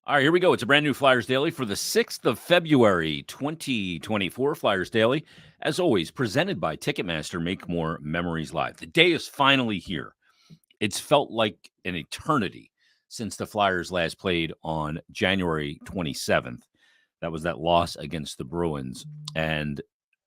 All right, here we go. It's a brand new Flyers Daily for the 6th of February, 2024. Flyers Daily, as always, presented by Ticketmaster. Make more memories live. The day is finally here. It's felt like an eternity since the Flyers last played on January 27th. That was that loss against the Bruins, and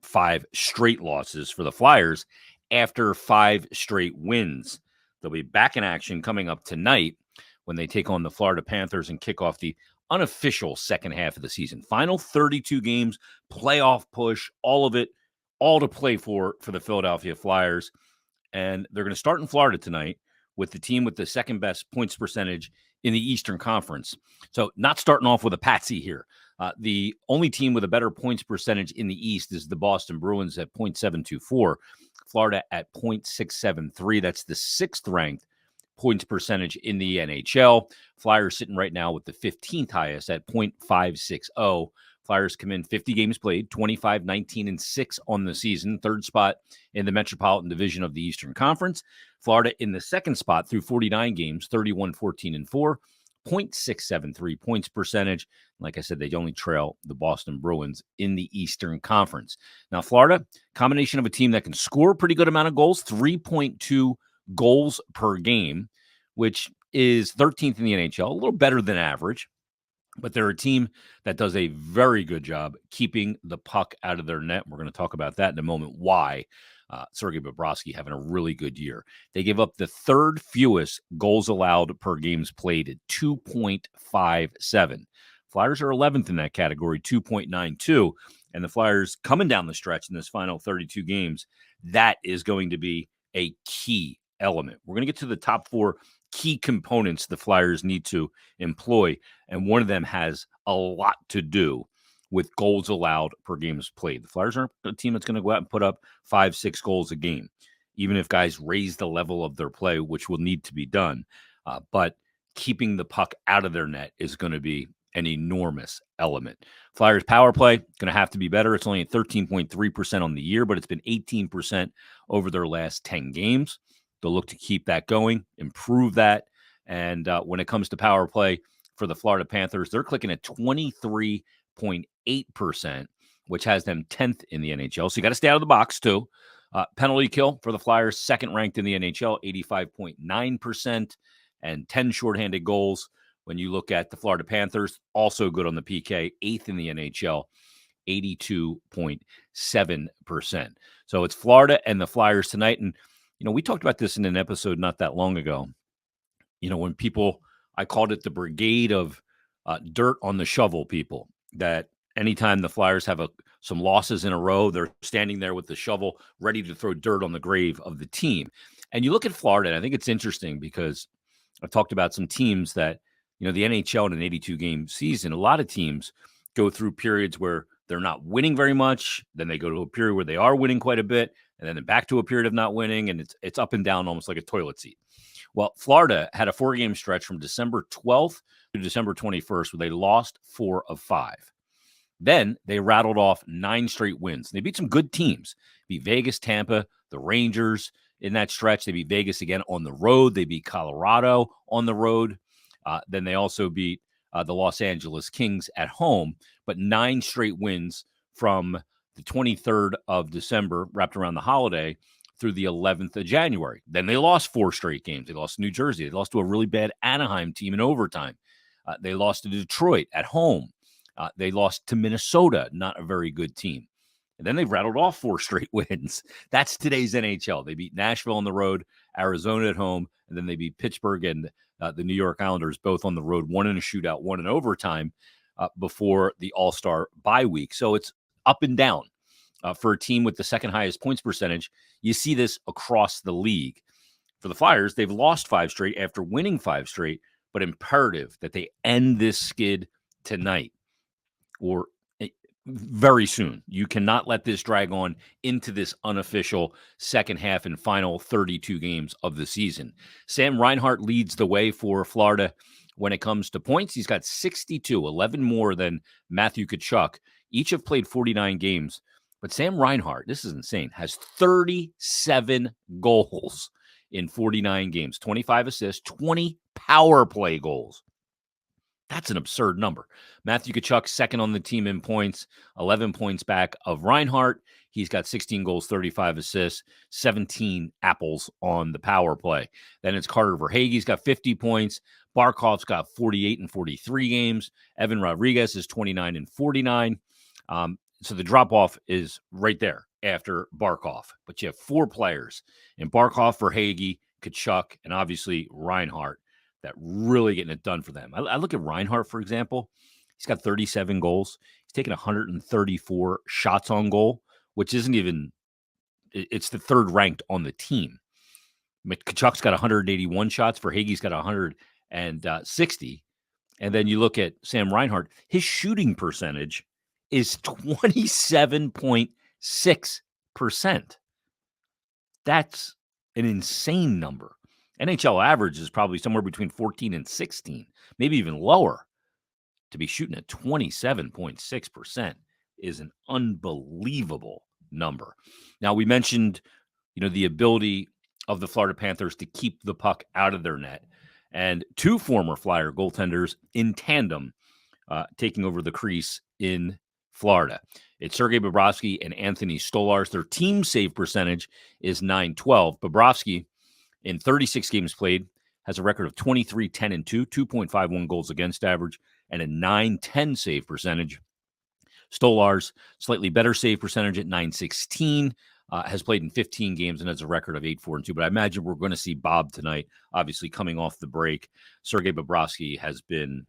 5 straight losses for the Flyers after 5 straight wins. They'll be back in action coming up tonight when they take on the Florida Panthers and kick off the unofficial second half of the season. Final 32 games, playoff push, all of it, all to play for the Philadelphia Flyers. And they're going to start in Florida tonight with the team with the second best points percentage in the Eastern Conference. So not starting off with a patsy here. The only team with a better points percentage in the East is the Boston Bruins at .724, Florida at .673. That's the 6th ranked points percentage in the NHL. Flyers sitting right now with the 15th highest at .560. Flyers come in 50 games played, 25, 19, and 6 on the season. Third spot in the Metropolitan Division of the Eastern Conference. Florida in the second spot through 49 games, 31, 14, and 4. .673 points percentage. Like I said, they only trail the Boston Bruins in the Eastern Conference. Now, Florida, combination of a team that can score a pretty good amount of goals, 3.2 goals per game, which is 13th in the NHL, a little better than average. But they're a team that does a very good job keeping the puck out of their net. We're going to talk about that in a moment, why Sergei Bobrovsky having a really good year. They give up the 3rd fewest goals allowed per games played at 2.57. Flyers are 11th in that category, 2.92. And the Flyers coming down the stretch in this final 32 games, that is going to be a key element. We're going to get to the top 4 key components the Flyers need to employ, and one of them has a lot to do with goals allowed per games played. The Flyers aren't a team that's going to go out and put up 5-6 goals a game, even if guys raise the level of their play, which will need to be done. But keeping the puck out of their net is going to be an enormous element. Flyers power play going to have to be better. It's only at 13.3% on the year, but it's been 18% over their last 10 games. They'll look to keep that going, improve that. And when it comes to power play for the Florida Panthers, they're clicking at 23.8%, which has them 10th in the NHL. So you got to stay out of the box, too. Penalty kill for the Flyers, second ranked in the NHL, 85.9%, and 10 shorthanded goals. When you look at the Florida Panthers, also good on the PK, 8th in the NHL, 82.7%. So it's Florida and the Flyers tonight. And we talked about this in an episode not that long ago. When I called it the brigade of dirt on the shovel people, that anytime the Flyers have some losses in a row, they're standing there with the shovel ready to throw dirt on the grave of the team. And you look at Florida, and I think it's interesting because I've talked about some teams that, the NHL in an 82-game season, a lot of teams go through periods where they're not winning very much. Then they go to a period where they are winning quite a bit, and then back to a period of not winning, and it's up and down almost like a toilet seat. Well, Florida had a 4-game stretch from December 12th to December 21st where they lost 4 of 5. Then they rattled off 9 straight wins. They beat some good teams. Beat Vegas, Tampa, the Rangers in that stretch. They beat Vegas again on the road. They beat Colorado on the road. Then they also beat the Los Angeles Kings at home. But 9 straight wins from the 23rd of December, wrapped around the holiday, through the 11th of January. Then they lost 4 straight games. They lost to New Jersey. They lost to a really bad Anaheim team in overtime. They lost to Detroit at home. They lost to Minnesota, not a very good team. And then they rattled off 4 straight wins. That's today's NHL. They beat Nashville on the road, Arizona at home, and then they beat Pittsburgh and the New York Islanders, both on the road, one in a shootout, one in overtime, before the All-Star bye week. So it's up and down for a team with the second highest points percentage. You see this across the league. For the Flyers, they've lost 5 straight after winning 5 straight, but imperative that they end this skid tonight or very soon. You cannot let this drag on into this unofficial second half and final 32 games of the season. Sam Reinhart leads the way for Florida when it comes to points. He's got 62, 11 more than Matthew Tkachuk. Each have played 49 games. But Sam Reinhart, this is insane, has 37 goals in 49 games, 25 assists, 20 power play goals. That's an absurd number. Matthew Tkachuk, second on the team in points, 11 points back of Reinhart. He's got 16 goals, 35 assists, 17 apples on the power play. Then it's Carter Verhaeghe's got 50 points. Barkov's got 48 and 43 games. Evan Rodriguez is 29 and 49. So the drop-off is right there after Barkov. But you have four players in Barkov, Verhaeghe, Tkachuk, and obviously Reinhart that really getting it done for them. I look at Reinhart, for example. He's got 37 goals. He's taken 134 shots on goal, which isn't even – it's the third ranked on the team. Tkachuk's got 181 shots. Verhaeghe's got 160. And then you look at Sam Reinhart. His shooting percentage is 27.6%. That's an insane number. NHL average is probably somewhere between 14 and 16, maybe even lower. To be shooting at 27.6% is an unbelievable number. Now, we mentioned, the ability of the Florida Panthers to keep the puck out of their net. And two former Flyer goaltenders in tandem taking over the crease in Florida. It's Sergei Bobrovsky and Anthony Stolarz. Their team save percentage is .912. Bobrovsky, in 36 games played, has a record of 23, 10, and 2, 2.51 goals against average, and a .910 save percentage. Stolarz, slightly better save percentage at .916, has played in 15 games and has a record of 8, 4, and 2. But I imagine we're going to see Bob tonight, obviously coming off the break. Sergei Bobrovsky has been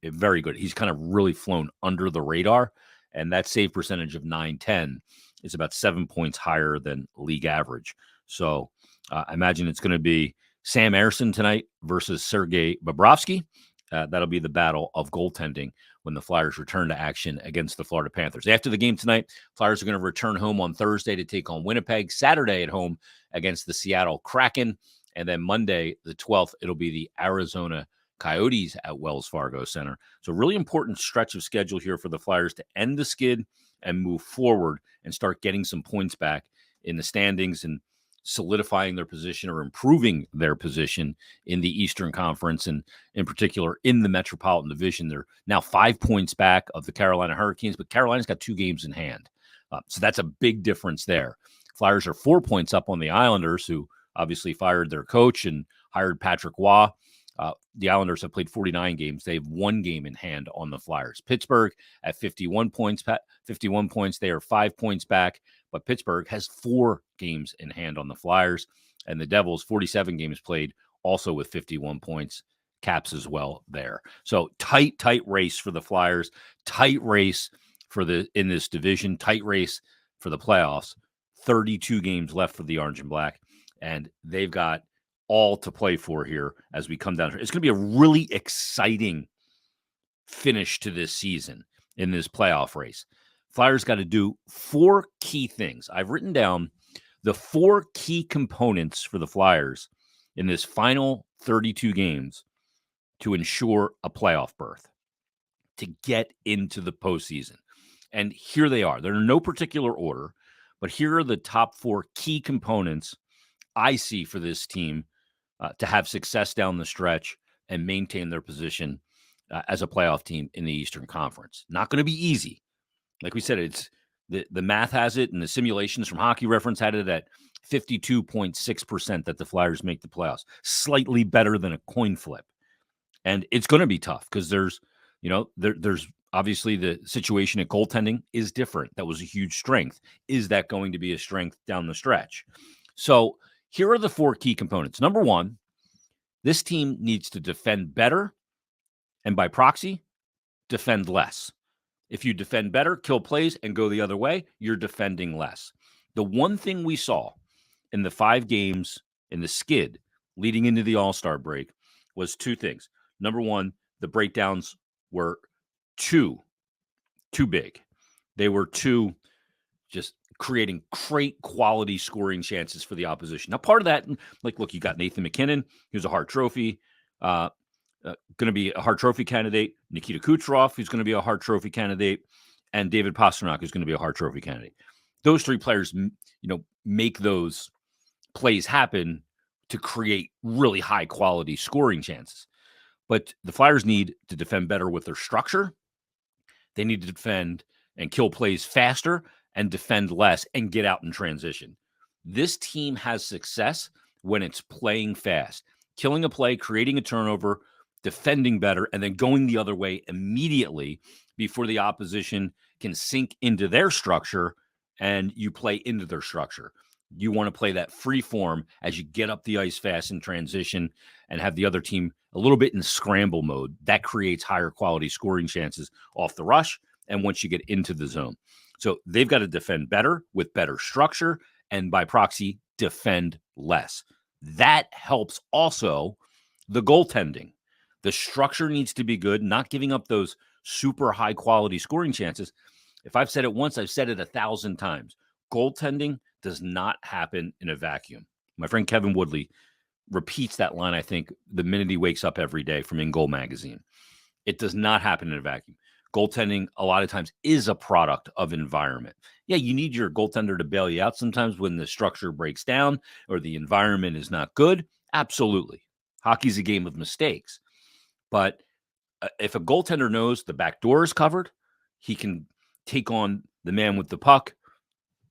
very good. He's kind of really flown under the radar, and that save percentage of .910 is about 7 points higher than league average. So I imagine it's going to be Sam Ersson tonight versus Sergei Bobrovsky. That'll be the battle of goaltending when the Flyers return to action against the Florida Panthers. After the game tonight, Flyers are going to return home on Thursday to take on Winnipeg. Saturday at home against the Seattle Kraken. And then Monday, the 12th, it'll be the Arizona Coyotes at Wells Fargo Center. So really important stretch of schedule here for the Flyers to end the skid and move forward and start getting some points back in the standings and solidifying their position or improving their position in the Eastern Conference, and in particular in the Metropolitan Division. They're now 5 points back of the Carolina Hurricanes, but Carolina's got 2 games in hand. So that's a big difference there. Flyers are 4 points up on the Islanders, who obviously fired their coach and hired Patrick Waugh. The Islanders have played 49 games. They have 1 game in hand on the Flyers. Pittsburgh at 51 points. They are 5 points back, but Pittsburgh has 4 games in hand on the Flyers. And the Devils, 47 games played, also with 51 points. Caps as well there. So tight race for the Flyers. Tight race in this division. Tight race for the playoffs. 32 games left for the Orange and Black, and they've got all to play for here as we come down. It's going to be a really exciting finish to this season in this playoff race. Flyers got to do 4 key things. I've written down the 4 key components for the Flyers in this final 32 games to ensure a playoff berth, to get into the postseason. And here they are. They're in no particular order, but here are the top 4 key components I see for this team to have success down the stretch and maintain their position as a playoff team in the Eastern Conference. Not going to be easy. Like we said, it's the math has it, and the simulations from Hockey Reference had it at 52.6% that the Flyers make the playoffs. Slightly better than a coin flip. And it's going to be tough because there's obviously the situation at goaltending is different. That was a huge strength. Is that going to be a strength down the stretch? So here are the 4 key components. Number 1, this team needs to defend better, and by proxy, defend less. If you defend better, kill plays, and go the other way, you're defending less. The one thing we saw in the 5 games in the skid leading into the All-Star break was 2 things. Number 1, the breakdowns were too big. They were too just creating great quality scoring chances for the opposition. Now, part of that, look, you got Nathan McKinnon, who's a Hart Trophy, going to be a Hart Trophy candidate, Nikita Kucherov, who's going to be a Hart Trophy candidate, and David Pastrnak, who's going to be a Hart Trophy candidate. Those 3 players, make those plays happen to create really high quality scoring chances. But the Flyers need to defend better with their structure. They need to defend and kill plays faster and defend less and get out in transition. This team has success when it's playing fast, killing a play, creating a turnover, defending better, and then going the other way immediately before the opposition can sink into their structure and you play into their structure. You want to play that free form as you get up the ice fast in transition and have the other team a little bit in scramble mode. That creates higher quality scoring chances off the rush and once you get into the zone. So they've got to defend better with better structure and by proxy, defend less. That helps also the goaltending. The structure needs to be good, not giving up those super high quality scoring chances. If I've said it once, I've said it 1,000 times. Goaltending does not happen in a vacuum. My friend Kevin Woodley repeats that line, I think, the minute he wakes up every day from In Goal magazine. It does not happen in a vacuum. Goaltending, a lot of times, is a product of environment. Yeah, you need your goaltender to bail you out sometimes when the structure breaks down or the environment is not good. Absolutely. Hockey's a game of mistakes. But if a goaltender knows the back door is covered, he can take on the man with the puck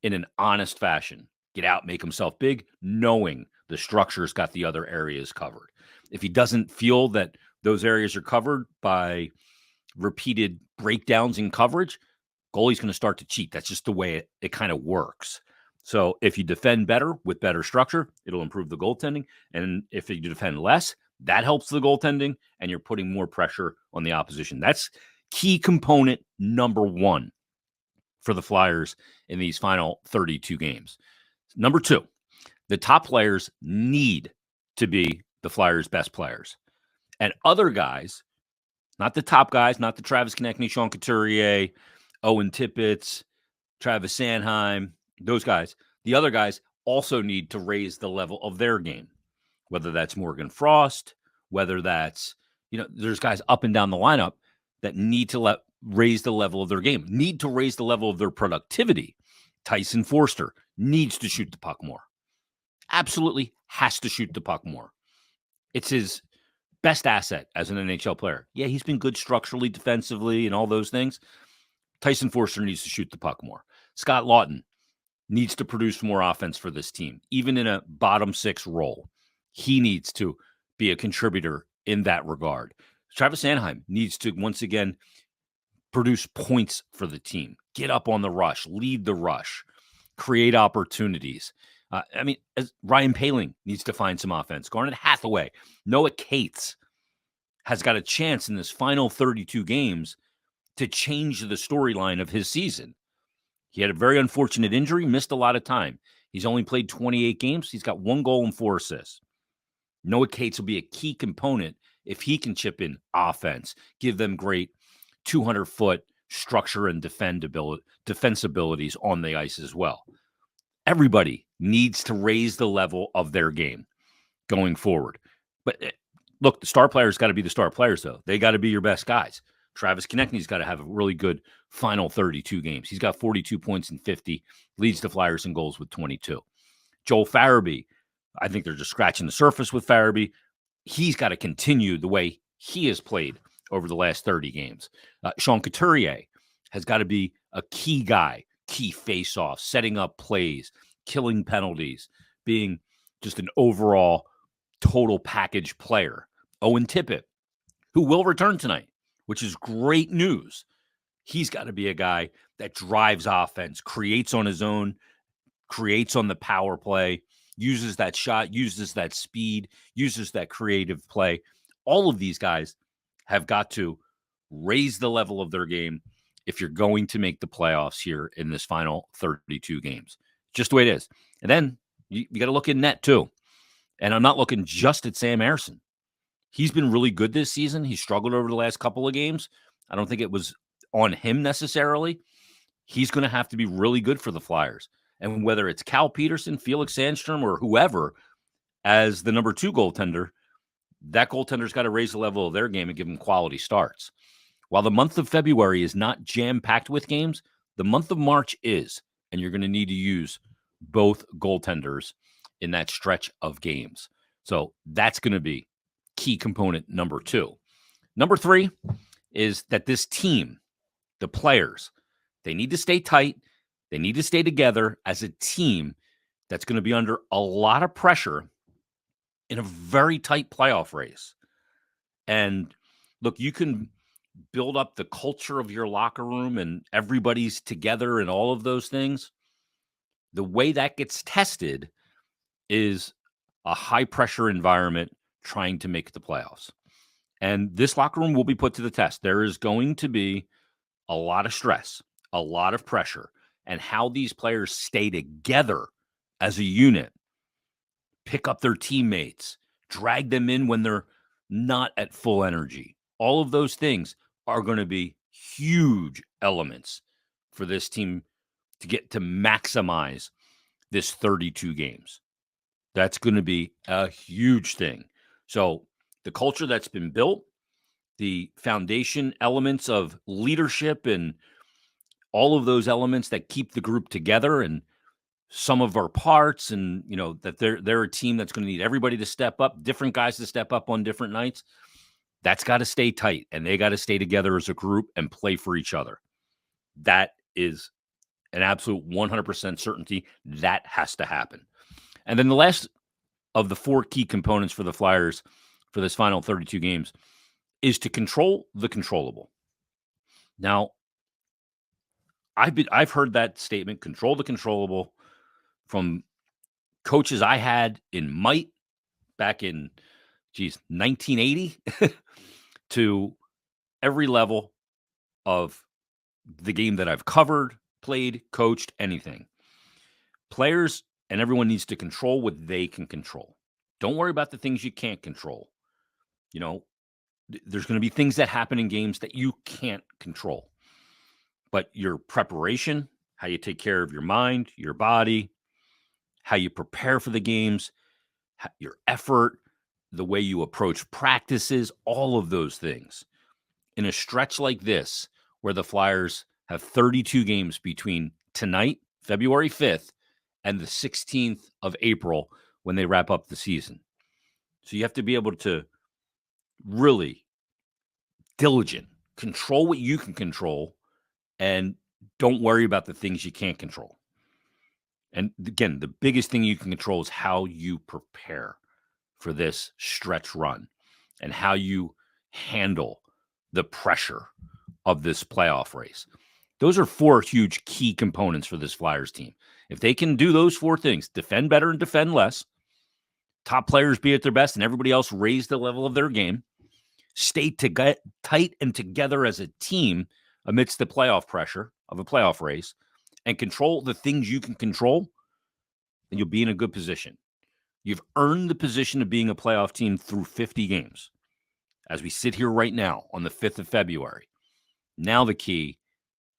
in an honest fashion. Get out, make himself big, knowing the structure's got the other areas covered. If he doesn't feel that those areas are covered by repeated breakdowns in coverage, goalie's going to start to cheat. That's just the way it kind of works. So if you defend better with better structure, it'll improve the goaltending. And if you defend less, that helps the goaltending, and you're putting more pressure on the opposition. That's key component number one for the Flyers in these final 32 games. Number two, the top players need to be the Flyers' best players. And other guys, not the top guys, not the Travis Konechny, Sean Couturier, Owen Tippett, Travis Sanheim, those guys. The other guys also need to raise the level of their game, whether that's Morgan Frost, whether that's, there's guys up and down the lineup that need to raise the level of their game, need to raise the level of their productivity. Tyson Forster needs to shoot the puck more. Absolutely has to shoot the puck more. It's his best asset as an NHL player. Yeah, he's been good structurally, defensively, and all those things. Tyson Forster needs to shoot the puck more. Scott Lawton needs to produce more offense for this team, even in a bottom six role. He needs to be a contributor in that regard. Travis Sanheim needs to, once again, produce points for the team, get up on the rush, lead the rush, create opportunities. As Ryan Poehling needs to find some offense. Garnet Hathaway, Noah Cates has got a chance in this final 32 games to change the storyline of his season. He had a very unfortunate injury, missed a lot of time. He's only played 28 games. He's got 1 goal and 4 assists. Noah Cates will be a key component if he can chip in offense, give them great 200-foot structure and defense abilities on the ice as well. Everybody needs to raise the level of their game going forward. But look, the star players got to be the star players, though. They got to be your best guys. Travis Konechny's got to have a really good final 32 games. He's got 42 points in 50, leads the Flyers in goals with 22. Joel Farabee, I think they're just scratching the surface with Farabee. He's got to continue the way he has played over the last 30 games. Sean Couturier has got to be a key guy, key face-off, setting up plays, killing penalties, being just an overall total package player. Owen Tippett, who will return tonight, which is great news. He's got to be a guy that drives offense, creates on his own, creates on the power play, uses that shot, uses that speed, uses that creative play. All of these guys have got to raise the level of their game if you're going to make the playoffs here in this final 32 games. Just the way it is. And then you got to look in net too. And I'm not looking just at Sam Ersson. He's been really good this season. He struggled over the last couple of games. I don't think it was on him necessarily. He's going to have to be really good for the Flyers. And whether it's Cal Peterson, Felix Sandstrom, or whoever as the number 2 goaltender, that goaltender's got to raise the level of their game and give them quality starts. While the month of February is not jam-packed with games, the month of March is, and you're going to need to use both goaltenders in that stretch of games. So that's going to be key component number 2. Number 3 is that this team, the players, they need to stay tight. They need to stay together as a team that's going to be under a lot of pressure in a very tight playoff race. And look, you can build up the culture of your locker room and everybody's together and all of those things. The way that gets tested is a high pressure environment trying to make the playoffs. And this locker room will be put to the test. There is going to be a lot of stress, a lot of pressure, and how these players stay together as a unit, pick up their teammates, drag them in when they're not at full energy. All of those things are going to be huge elements for this team to get to maximize this 32 games. That's going to be a huge thing. So the culture that's been built, the foundation elements of leadership and all of those elements that keep the group together and some of our parts, and that they're a team that's going to need everybody to step up, different guys to step up on different nights. That's got to stay tight, and they got to stay together as a group and play for each other. That is an absolute 100% certainty. That has to happen. And then the last of the 4 key components for the Flyers for this final 32 games is to control the controllable. Now, I've heard that statement, control the controllable, from coaches I had in Might back in 1980 to every level of the game that I've covered, played, coached, anything. Players and everyone needs to control what they can control. Don't worry about the things you can't control. There's going to be things that happen in games that you can't control. But your preparation, how you take care of your mind, your body, how you prepare for the games, your effort, the way you approach practices, all of those things. In a stretch like this, where the Flyers have 32 games between tonight, February 5th, and the 16th of April when they wrap up the season. So you have to be able to really diligent, control what you can control, and don't worry about the things you can't control. And again, the biggest thing you can control is how you prepare for this stretch run and how you handle the pressure of this playoff race. Those are 4 huge key components for this Flyers team. If they can do those 4 things, defend better and defend less, top players be at their best and everybody else raise the level of their game, stay tight and together as a team amidst the playoff pressure of a playoff race, and control the things you can control, then you'll be in a good position. You've earned the position of being a playoff team through 50 games. As we sit here right now on the 5th of February, now the key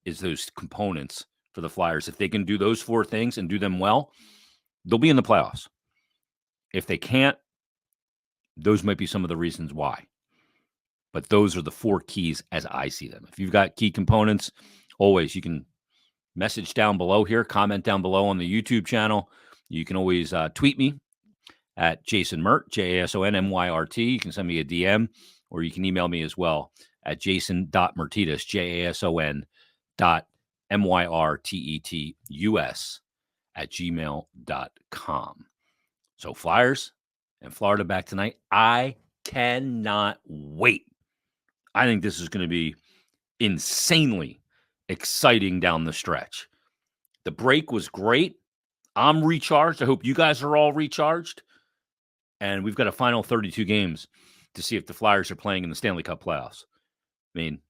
is those components for the Flyers. If they can do those 4 things and do them well, they'll be in the playoffs. If they can't, those might be some of the reasons why. But those are the 4 keys as I see them. If you've got key components, always you can message down below here, comment down below on the YouTube channel. You can always tweet me at Jason Myrt, JASONMYRT. You can send me a DM, or you can email me as well at jason.myrtetus, jason.myrtetus at gmail.com. So Flyers and Florida back tonight. I cannot wait. I think this is going to be insanely exciting down the stretch. The break was great. I'm recharged. I hope you guys are all recharged. And we've got a final 32 games to see if the Flyers are playing in the Stanley Cup playoffs. I mean,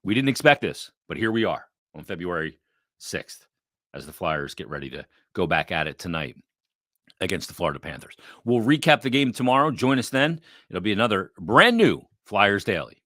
we didn't expect this, but here we are on February 6th as the Flyers get ready to go back at it tonight against the Florida Panthers. We'll recap the game tomorrow. Join us then. It'll be another brand new Flyers Daily.